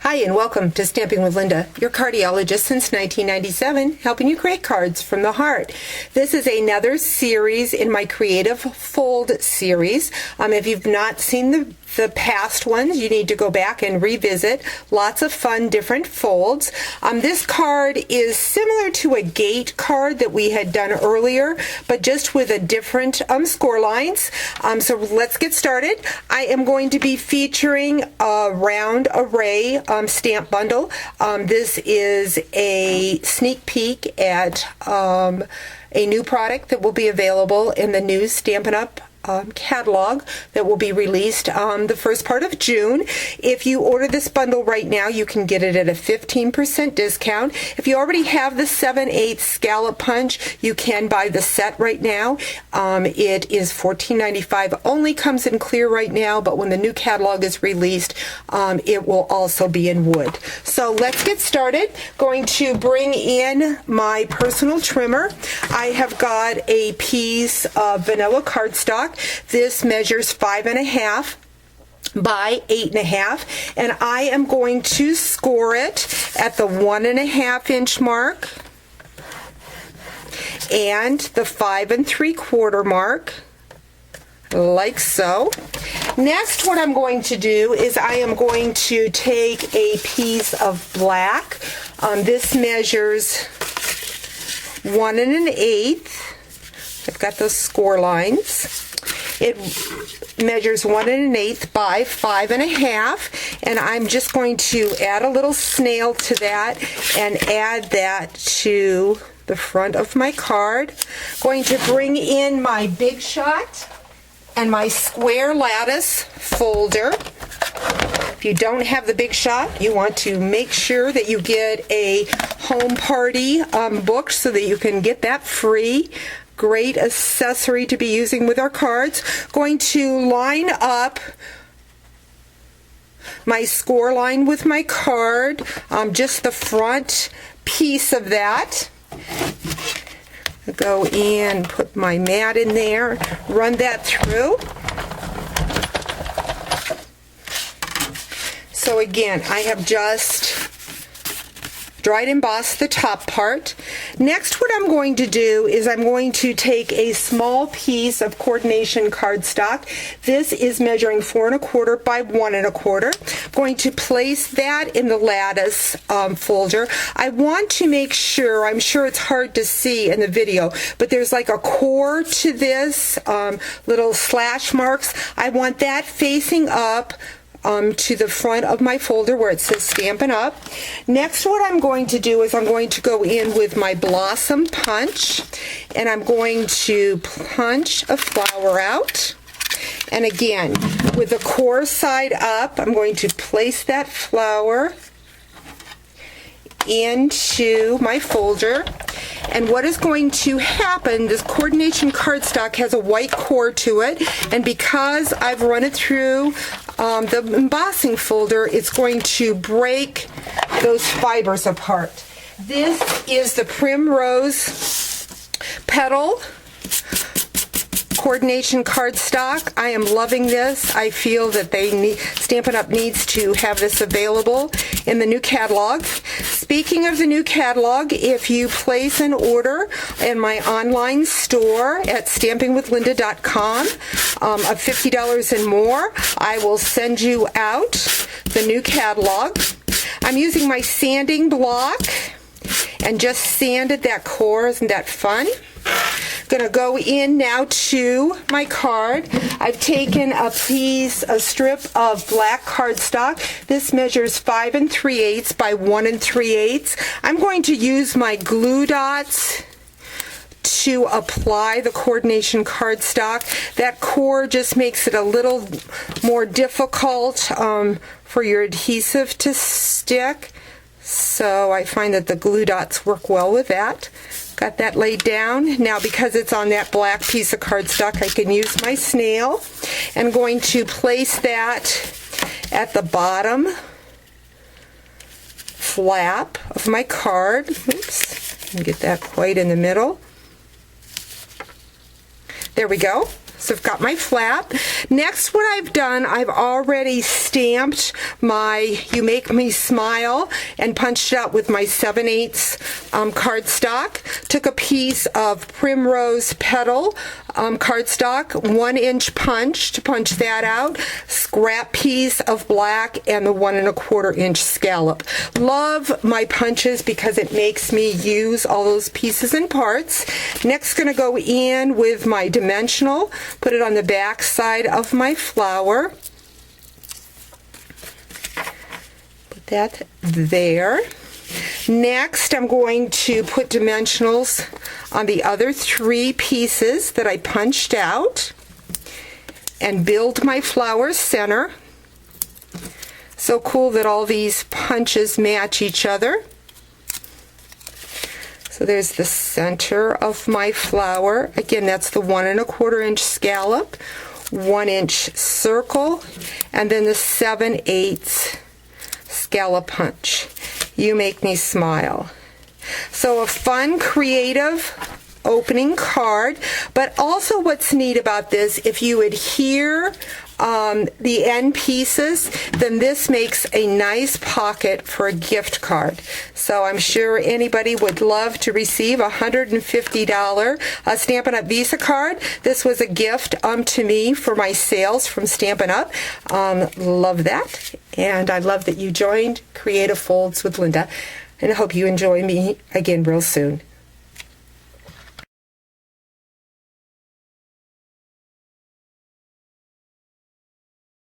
Hi and welcome to Stamping with Linda, your cardiologist since 1997, helping you create cards from the heart. This is another series in my Creative Fold series. If you've not seen the past ones, you need to go back and revisit. Lots of fun, different folds. This card is similar to a gate card that we had done earlier, but just with a different score lines. So let's get started. I am going to be featuring a round array stamp bundle. This is a sneak peek at a new product that will be available in the new Stampin' Up! Catalog that will be released the first part of June. If you order this bundle right now, you can get it at a 15% discount. If you already have the 7/8 scallop punch, you can buy the set right now. It is $14.95. Only comes in clear right now, but when the new catalog is released, it will also be in wood. So let's get started. Going to bring in my personal trimmer. I have got a piece of vanilla cardstock. This measures 5.5 by 8.5, and I am going to score it at the 1.5 inch mark and the 5 3/4 mark, like so. Next, what I'm going to do is I am going to take a piece of black. This measures 1 1/8. I've got those score lines. It measures 1 1/8 by 5.5, and I'm just going to add a little snail to that and add that to the front of my card. Going to bring in my Big Shot and my square lattice folder. If you don't have the Big Shot, you want to make sure that you get a home party book so that you can get that free. Great accessory to be using with our cards. Going to line up my score line with my card, just the front piece of that. Go in, put my mat in there, run that through. So again, I have just dried embossed the top part. Next, what I'm going to do is I'm going to take a small piece of coordination cardstock. This is measuring 4 1/4 by 1 1/4. I'm going to place that in the lattice folder. I want to make sure, I'm sure it's hard to see in the video, but there's like a core to this, little slash marks. I want that facing up to the front of my folder where it says Stampin' Up. Next, what I'm going to do is I'm going to go in with my Blossom Punch, and I'm going to punch a flower out. And again, with the core side up, I'm going to place that flower into my folder. And what is going to happen, this coordination cardstock has a white core to it, and because I've run it through the embossing folder, it's going to break those fibers apart. This is the Primrose Petal coordination cardstock. I am loving this. I feel that Stampin' Up! Needs to have this available in the new catalog. Speaking of the new catalog, if you place an order in my online store at stampingwithlinda.com of $50 and more, I will send you out the new catalog. I'm using my sanding block and just sanded that core. Isn't that fun? Going to go in now to my card. I've taken a strip of black cardstock. This measures 5 3/8 by 1 3/8. I'm going to use my glue dots to apply the coordination cardstock. That core just makes it a little more difficult for your adhesive to stick. So I find that the glue dots work well with that. Got that laid down. Now, because it's on that black piece of cardstock, I can use my snail. I'm going to place that at the bottom flap of my card. Oops, get that quite in the middle. There we go. So I've got my flap. Next, what I've done, I've already stamped my You Make Me Smile and punched it out with my 7/8 cardstock. Took a piece of Primrose Petal cardstock, 1-inch punch to punch that out, scrap piece of black, and the 1 1/4 inch scallop. Love my punches because it makes me use all those pieces and parts. Next, going to go in with my dimensional, put it on the back side of my flower. Put that there. Next, I'm going to put dimensionals on the other 3 pieces that I punched out and build my flower center. So cool that all these punches match each other. So there's the center of my flower. Again, that's the 1 1/4 inch scallop, 1-inch circle, and then the 7/8 scallop punch. You Make Me Smile. So a fun, creative opening card, but also what's neat about this, if you adhere the end pieces, then this makes a nice pocket for a gift card. So I'm sure anybody would love to receive a $150 Stampin' Up! Visa card. This was a gift to me for my sales from Stampin' Up! Love that. And I love that you joined Creative Folds with Linda. And I hope you enjoy me again real soon.